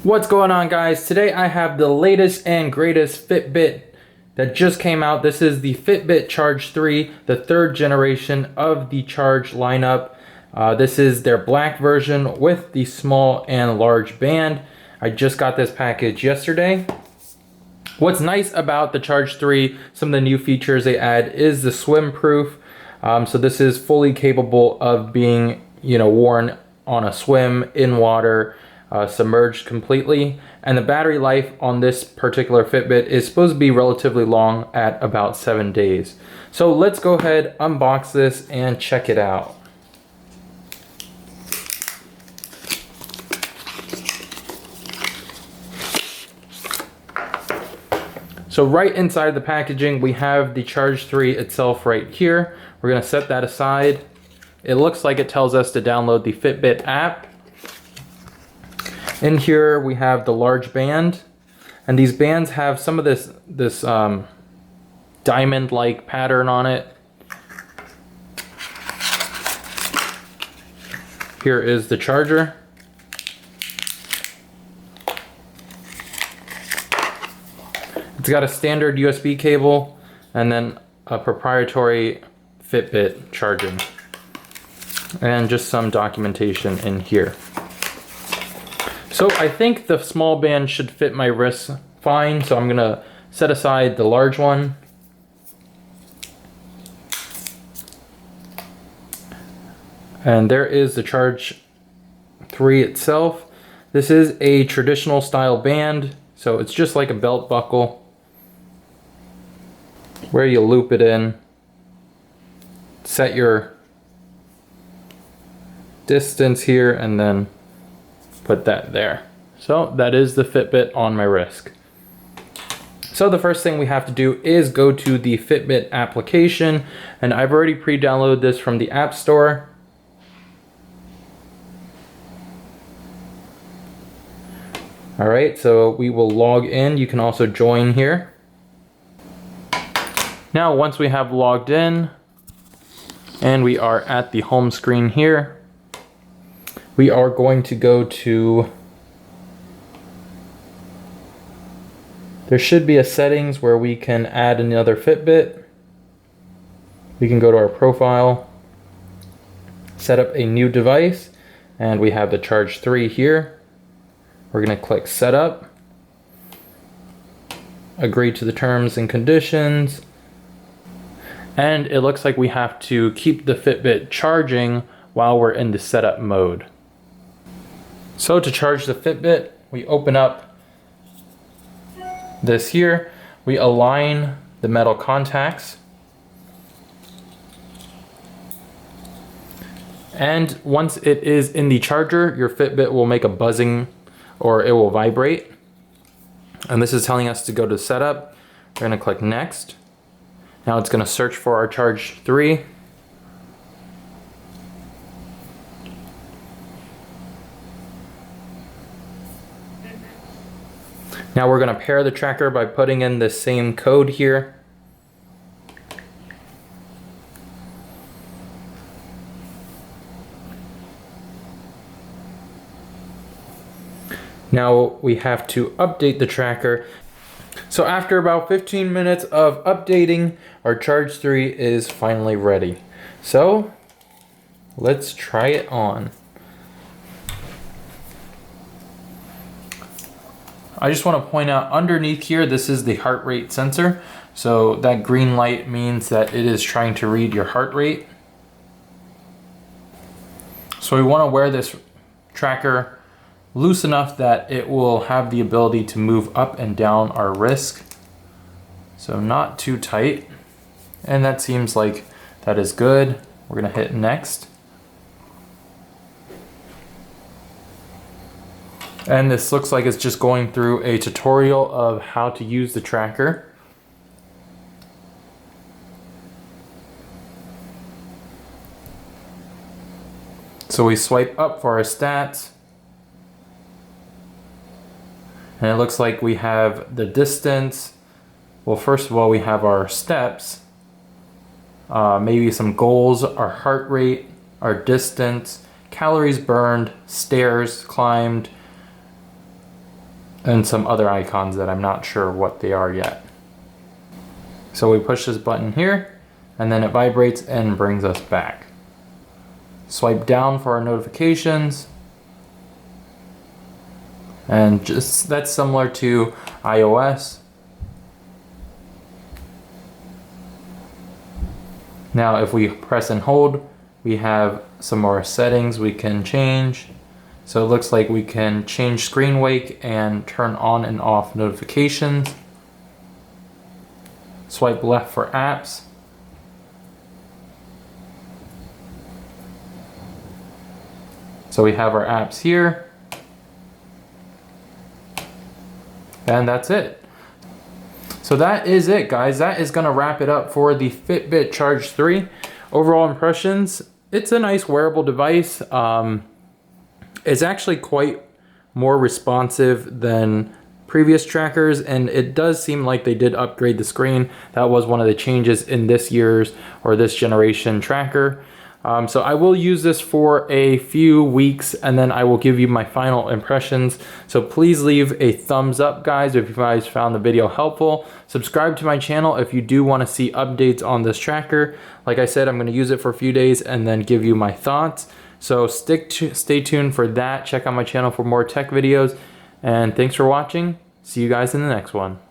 What's going on, guys? Today I have the latest and greatest Fitbit that just came out. This is the Fitbit Charge 3, the third generation of the Charge lineup. This is their black version with the small and large band. I just got this package yesterday. What's nice about the Charge 3, some of the new features they add is the swim proof. So this is fully capable of being, worn on a swim, in water, submerged completely. And the battery life on this particular Fitbit is supposed to be relatively long at about 7 days. So let's go ahead, unbox this, and check it out. So right inside the packaging, we have the Charge 3 itself right here. We're gonna set that aside. It looks like it tells us to download the Fitbit app. In here, we have the large band. And these bands have some of this diamond-like pattern on it. Here is the charger. It's got a standard USB cable and then a proprietary Fitbit charging. And just some documentation in here. So I think the small band should fit my wrist fine, so I'm gonna set aside the large one. And there is the Charge 3 itself. This is a traditional style band, so it's just like a belt buckle where you loop it in, set your distance here, and then put that there. So that is the Fitbit on my wrist. So the first thing we have to do is go to the Fitbit application, and I've already pre-downloaded this from the App Store. All right, so we will log in. You can also join here. Now, once we have logged in and we are at the home screen here, we are going to go to, there should be a settings where we can add another Fitbit. We can go to our profile, set up a new device, and we have the Charge 3 here. We're gonna click setup, agree to the terms and conditions, and it looks like we have to keep the Fitbit charging while we're in the setup mode. So to charge the Fitbit, we open up this here, we align the metal contacts, and once it is in the charger, your Fitbit will make a buzzing or it will vibrate. And this is telling us to go to setup. We're gonna click next. Now it's gonna search for our Charge 3. Now we're gonna pair the tracker by putting in the same code here. Now we have to update the tracker. So after about 15 minutes of updating, our Charge 3 is finally ready. So let's try it on. I just want to point out underneath here, this is the heart rate sensor. So that green light means that it is trying to read your heart rate. So we want to wear this tracker loose enough that it will have the ability to move up and down our wrist. So not too tight. And that seems like that is good. We're gonna hit next. And this looks like it's just going through a tutorial of how to use the tracker. So we swipe up for our stats. And it looks like we have the distance. Well, first of all, we have our steps, maybe some goals, our heart rate, our distance, calories burned, stairs climbed, and some other icons that I'm not sure what they are yet. So we push this button here, and then it vibrates and brings us back. Swipe down for our notifications. And just that's similar to iOS. Now if we press and hold, we have some more settings we can change. So it looks like we can change screen wake and turn on and off notifications. Swipe left for apps. So we have our apps here. And that's it. So that is it, guys. That is gonna wrap it up for the Fitbit Charge 3. Overall impressions, it's a nice wearable device. It's actually quite more responsive than previous trackers, and it does seem like they did upgrade the screen. That was one of the changes in this year's or this generation tracker. So I will use this for a few weeks, and then I will give you my final impressions. So please leave a thumbs up, guys, if you guys found the video helpful. Subscribe to my channel if you do want to see updates on this tracker. Like I said, I'm going to use it for a few days and then give you my thoughts. So stay tuned for that. Check out my channel for more tech videos. And thanks for watching. See you guys in the next one.